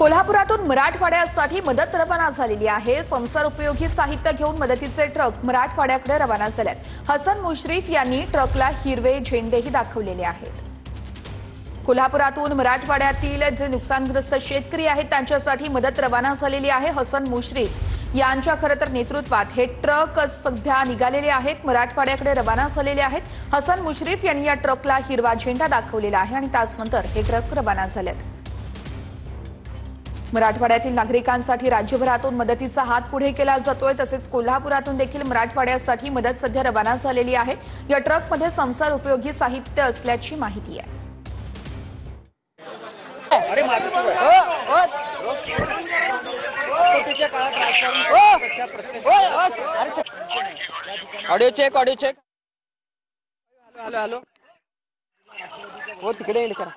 कोल्हापुरातून मराठवाड्यासाठी मदत रवाना झालेली आहे। संसार उपयोगी साहित्य घेऊन मदतीचे ट्रक मराठवाड्याकडे रवाना झालेत। हसन मुश्रीफ यांनी ट्रकला हिरवे झेंडेही दाखवलेले आहेत। कोल्हापुरातून मराठवाड्यातील जे नुकसानग्रस्त शेतकरी आहेत त्यांच्यासाठी मदत रवाना झालेली आहे। हसन मुश्रीफ यांच्या खरं तर नेतृत्वात हे ट्रक सध्या निघालेले आहेत, मराठवाड्याकडे रवाना झालेले आहेत। हसन मुश्रीफ यांनी या ट्रकला हिरवा झेंडा दाखवलेला आहे आणि त्यानंतर हे ट्रक रवाना झालेत। मराठवाड्यातील नागरिकांसाठी राज्यभरातून मदतीचा हात पुढे केला जातोय। तसेच कोल्हापुरातून देखील मराठवाड्यासाठी मदत सध्या रवाना झालेली आहे। या ट्रकमध्ये संसार उपयोगी साहित्य असल्याची माहिती आहे। ऑडिओ चेक हॅलो हॅलो हो तिकडे करा।